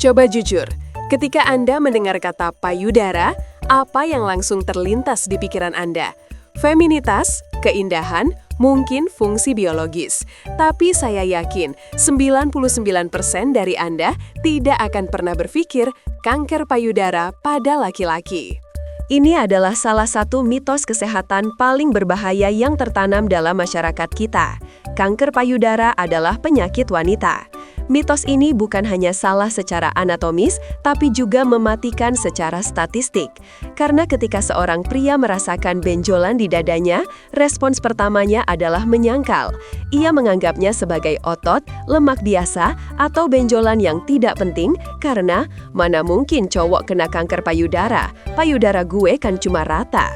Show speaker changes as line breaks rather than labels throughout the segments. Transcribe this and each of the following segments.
Coba jujur, ketika Anda mendengar kata payudara, apa yang langsung terlintas di pikiran Anda? Feminitas, keindahan, mungkin fungsi biologis. Tapi saya yakin 99% dari Anda tidak akan pernah berpikir kanker payudara pada laki-laki.
Ini adalah salah satu mitos kesehatan paling berbahaya yang tertanam dalam masyarakat kita. Kanker payudara adalah penyakit wanita. Mitos ini bukan hanya salah secara anatomis, tapi juga mematikan secara statistik. Karena ketika seorang pria merasakan benjolan di dadanya, respons pertamanya adalah menyangkal. Ia menganggapnya sebagai otot, lemak biasa, atau benjolan yang tidak penting, karena mana mungkin cowok kena kanker payudara? Payudara gue kan cuma rata.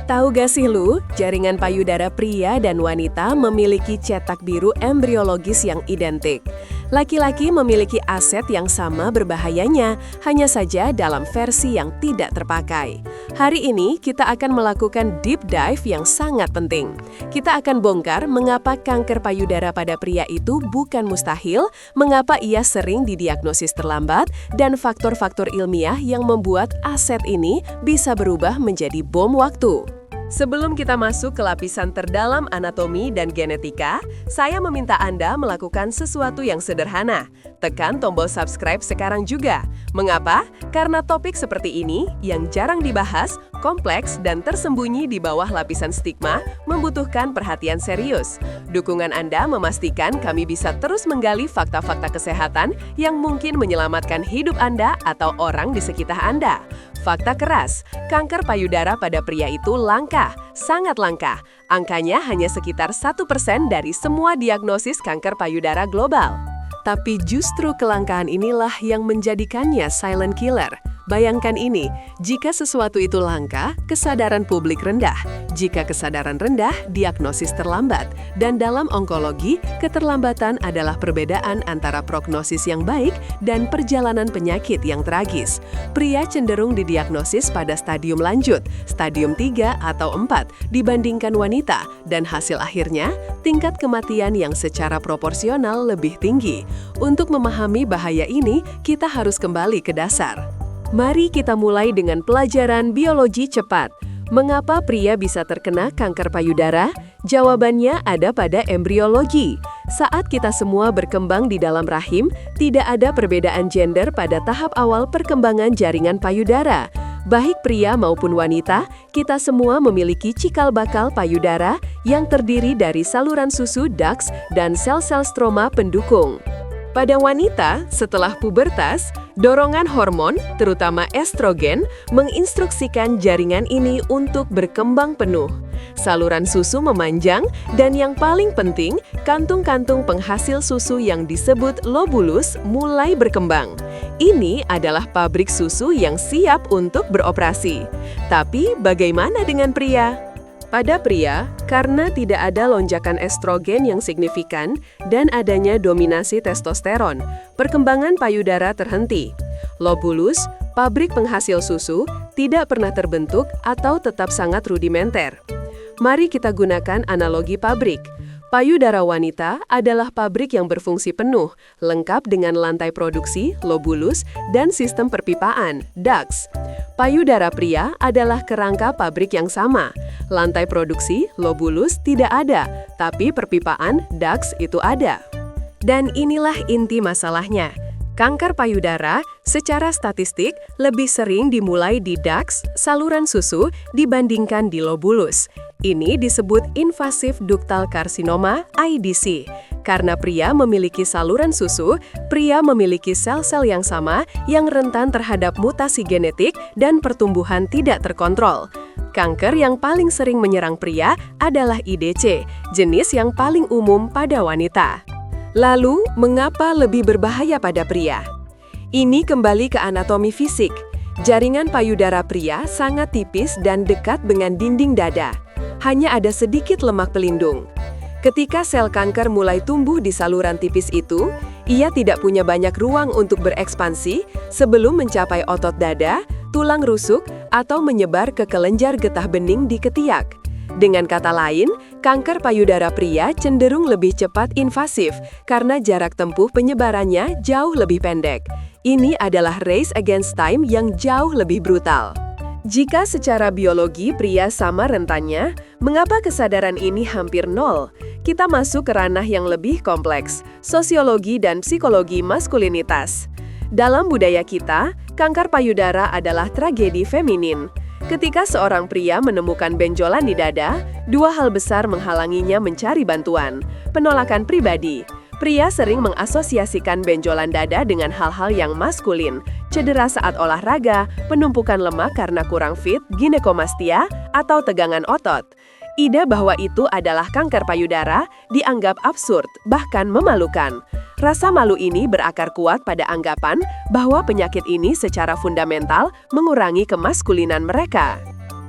Tahu gak sih lu, jaringan payudara pria dan wanita memiliki cetak biru embriologis yang identik. Laki-laki memiliki aset yang sama berbahayanya, hanya saja dalam versi yang tidak terpakai. Hari ini kita akan melakukan deep dive yang sangat penting. Kita akan bongkar mengapa kanker payudara pada pria itu bukan mustahil, mengapa ia sering didiagnosis terlambat, dan faktor-faktor ilmiah yang membuat aset ini bisa berubah menjadi bom waktu. Sebelum kita masuk ke lapisan terdalam anatomi dan genetika, saya meminta Anda melakukan sesuatu yang sederhana. Tekan tombol subscribe sekarang juga. Mengapa? Karena topik seperti ini yang jarang dibahas, kompleks, dan tersembunyi di bawah lapisan stigma membutuhkan perhatian serius. Dukungan Anda memastikan kami bisa terus menggali fakta-fakta kesehatan yang mungkin menyelamatkan hidup Anda atau orang di sekitar Anda. Fakta keras, kanker payudara pada pria itu langka, sangat langka. Angkanya hanya sekitar 1% dari semua diagnosis kanker payudara global. Tapi justru kelangkaan inilah yang menjadikannya silent killer. Bayangkan ini, jika sesuatu itu langka, kesadaran publik rendah. Jika kesadaran rendah, diagnosis terlambat. Dan dalam onkologi, keterlambatan adalah perbedaan antara prognosis yang baik dan perjalanan penyakit yang tragis. Pria cenderung didiagnosis pada stadium lanjut, stadium 3 atau 4, dibandingkan wanita, dan hasil akhirnya, tingkat kematian yang secara proporsional lebih tinggi. Untuk memahami bahaya ini, kita harus kembali ke dasar. Mari kita mulai dengan pelajaran biologi cepat. Mengapa pria bisa terkena kanker payudara? Jawabannya ada pada embriologi. Saat kita semua berkembang di dalam rahim, tidak ada perbedaan gender pada tahap awal perkembangan jaringan payudara. Baik pria maupun wanita, kita semua memiliki cikal bakal payudara yang terdiri dari saluran susu ducts dan sel-sel stroma pendukung. Pada wanita, setelah pubertas, dorongan hormon, terutama estrogen, menginstruksikan jaringan ini untuk berkembang penuh. Saluran susu memanjang, dan yang paling penting, kantung-kantung penghasil susu yang disebut lobulus mulai berkembang. Ini adalah pabrik susu yang siap untuk beroperasi. Tapi bagaimana dengan pria? Pada pria, karena tidak ada lonjakan estrogen yang signifikan dan adanya dominasi testosteron, perkembangan payudara terhenti. Lobulus, pabrik penghasil susu, tidak pernah terbentuk atau tetap sangat rudimenter. Mari kita gunakan analogi pabrik. Payudara wanita adalah pabrik yang berfungsi penuh, lengkap dengan lantai produksi, lobulus, dan sistem perpipaan, ducts. Payudara pria adalah kerangka pabrik yang sama. Lantai produksi, lobulus, tidak ada, tapi perpipaan, ducts, itu ada. Dan inilah inti masalahnya. Kanker payudara secara statistik lebih sering dimulai di ducts, saluran susu, dibandingkan di lobulus. Ini disebut invasive ductal carcinoma (IDC). Karena pria memiliki saluran susu, pria memiliki sel-sel yang sama yang rentan terhadap mutasi genetik dan pertumbuhan tidak terkontrol. Kanker yang paling sering menyerang pria adalah IDC, jenis yang paling umum pada wanita. Lalu, mengapa lebih berbahaya pada pria? Ini kembali ke anatomi fisik. Jaringan payudara pria sangat tipis dan dekat dengan dinding dada. Hanya ada sedikit lemak pelindung. Ketika sel kanker mulai tumbuh di saluran tipis itu, ia tidak punya banyak ruang untuk berekspansi sebelum mencapai otot dada, tulang rusuk, atau menyebar ke kelenjar getah bening di ketiak. Dengan kata lain, kanker payudara pria cenderung lebih cepat invasif karena jarak tempuh penyebarannya jauh lebih pendek. Ini adalah race against time yang jauh lebih brutal. Jika secara biologi pria sama rentannya, mengapa kesadaran ini hampir nol? Kita masuk ke ranah yang lebih kompleks, sosiologi dan psikologi maskulinitas. Dalam budaya kita, kanker payudara adalah tragedi feminin. Ketika seorang pria menemukan benjolan di dada, dua hal besar menghalanginya mencari bantuan. Penolakan pribadi. Pria sering mengasosiasikan benjolan dada dengan hal-hal yang maskulin, cedera saat olahraga, penumpukan lemak karena kurang fit, ginekomastia, atau tegangan otot. Ide bahwa itu adalah kanker payudara dianggap absurd, bahkan memalukan. Rasa malu ini berakar kuat pada anggapan bahwa penyakit ini secara fundamental mengurangi kemaskulinan mereka.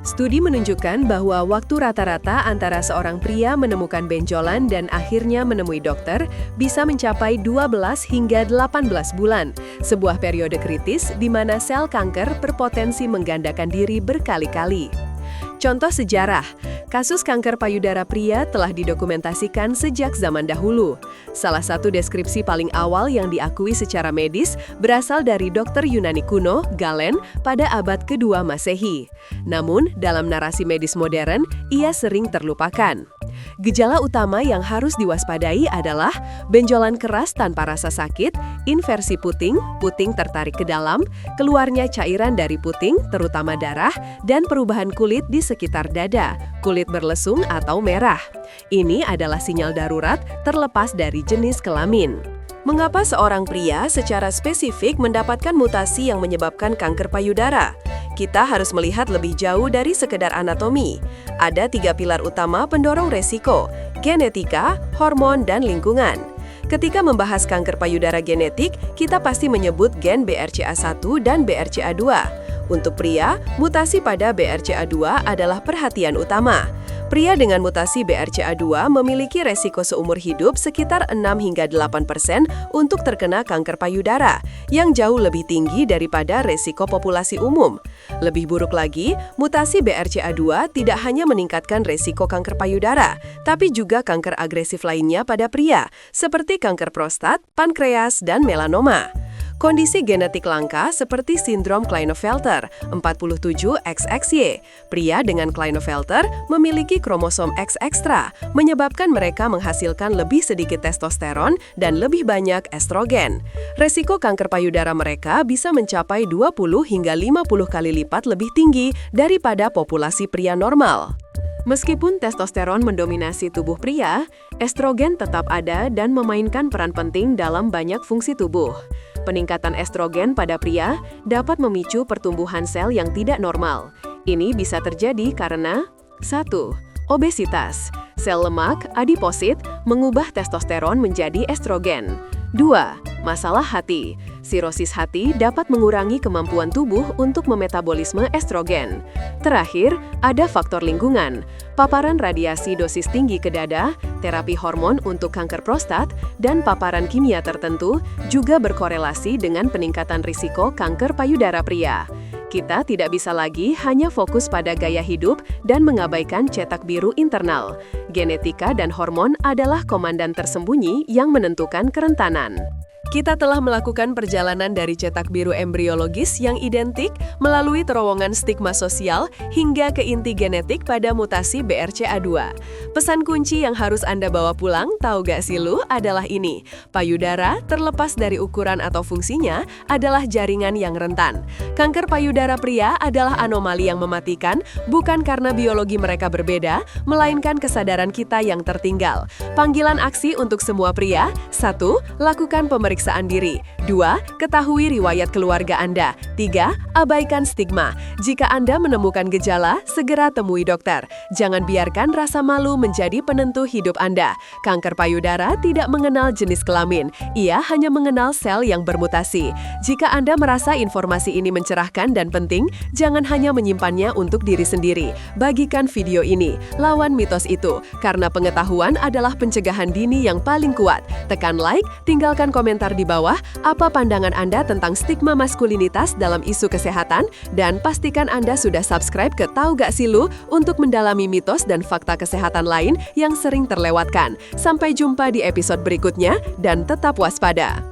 Studi menunjukkan bahwa waktu rata-rata antara seorang pria menemukan benjolan dan akhirnya menemui dokter bisa mencapai 12 hingga 18 bulan, sebuah periode kritis di mana sel kanker berpotensi menggandakan diri berkali-kali. Contoh sejarah, kasus kanker payudara pria telah didokumentasikan sejak zaman dahulu. Salah satu deskripsi paling awal yang diakui secara medis berasal dari dokter Yunani kuno, Galen, pada abad kedua Masehi. Namun, dalam narasi medis modern, ia sering terlupakan. Gejala utama yang harus diwaspadai adalah benjolan keras tanpa rasa sakit, inversi puting, puting tertarik ke dalam, keluarnya cairan dari puting, terutama darah, dan perubahan kulit di sekitar dada, kulit berlesung atau merah. Ini adalah sinyal darurat terlepas dari jenis kelamin. Mengapa seorang pria secara spesifik mendapatkan mutasi yang menyebabkan kanker payudara? Kita harus melihat lebih jauh dari sekedar anatomi. Ada 3 pilar utama pendorong resiko: genetika, hormon, dan lingkungan. Ketika membahas kanker payudara genetik, kita pasti menyebut gen BRCA1 dan BRCA2. Untuk pria, mutasi pada BRCA2 adalah perhatian utama. Pria dengan mutasi BRCA2 memiliki resiko seumur hidup sekitar 6 hingga 8% untuk terkena kanker payudara, yang jauh lebih tinggi daripada resiko populasi umum. Lebih buruk lagi, mutasi BRCA2 tidak hanya meningkatkan resiko kanker payudara, tapi juga kanker agresif lainnya pada pria, seperti kanker prostat, pankreas, dan melanoma. Kondisi genetik langka seperti sindrom Klinefelter 47XXY. Pria dengan Klinefelter memiliki kromosom X ekstra, menyebabkan mereka menghasilkan lebih sedikit testosteron dan lebih banyak estrogen. Resiko kanker payudara mereka bisa mencapai 20 hingga 50 kali lipat lebih tinggi daripada populasi pria normal. Meskipun testosteron mendominasi tubuh pria, estrogen tetap ada dan memainkan peran penting dalam banyak fungsi tubuh. Peningkatan estrogen pada pria dapat memicu pertumbuhan sel yang tidak normal. Ini bisa terjadi karena 1. Obesitas. Sel lemak, adiposit, mengubah testosteron menjadi estrogen. 2. Masalah hati. Sirosis hati dapat mengurangi kemampuan tubuh untuk memetabolisme estrogen. Terakhir, ada faktor lingkungan. Paparan radiasi dosis tinggi ke dada, terapi hormon untuk kanker prostat, dan paparan kimia tertentu juga berkorelasi dengan peningkatan risiko kanker payudara pria. Kita tidak bisa lagi hanya fokus pada gaya hidup dan mengabaikan cetak biru internal. Genetika dan hormon adalah komandan tersembunyi yang menentukan kerentanan. Kita telah melakukan perjalanan dari cetak biru embriologis yang identik melalui terowongan stigma sosial hingga ke inti genetik pada mutasi BRCA2. Pesan kunci yang harus Anda bawa pulang, tahu gak sih lu, adalah ini. Payudara, terlepas dari ukuran atau fungsinya, adalah jaringan yang rentan. Kanker payudara pria adalah anomali yang mematikan, bukan karena biologi mereka berbeda, melainkan kesadaran kita yang tertinggal. Panggilan aksi untuk semua pria: 1. Lakukan pemeriksaan diri. 2. Ketahui riwayat keluarga Anda. 3. Abaikan stigma. Jika Anda menemukan gejala, segera temui dokter. Jangan biarkan rasa malu menjadi penentu hidup Anda. Kanker payudara tidak mengenal jenis kelamin. Ia hanya mengenal sel yang bermutasi. Jika Anda merasa informasi ini mencerahkan dan penting, jangan hanya menyimpannya untuk diri sendiri. Bagikan video ini. Lawan mitos itu. Karena pengetahuan adalah pencegahan dini yang paling kuat. Tekan like, tinggalkan komentar di bawah apa pandangan Anda tentang stigma maskulinitas dalam isu kesehatan, dan pastikan Anda sudah subscribe ke Tahu Gak Sih Lu untuk mendalami mitos dan fakta kesehatan lain yang sering terlewatkan. Sampai jumpa di episode berikutnya dan tetap waspada.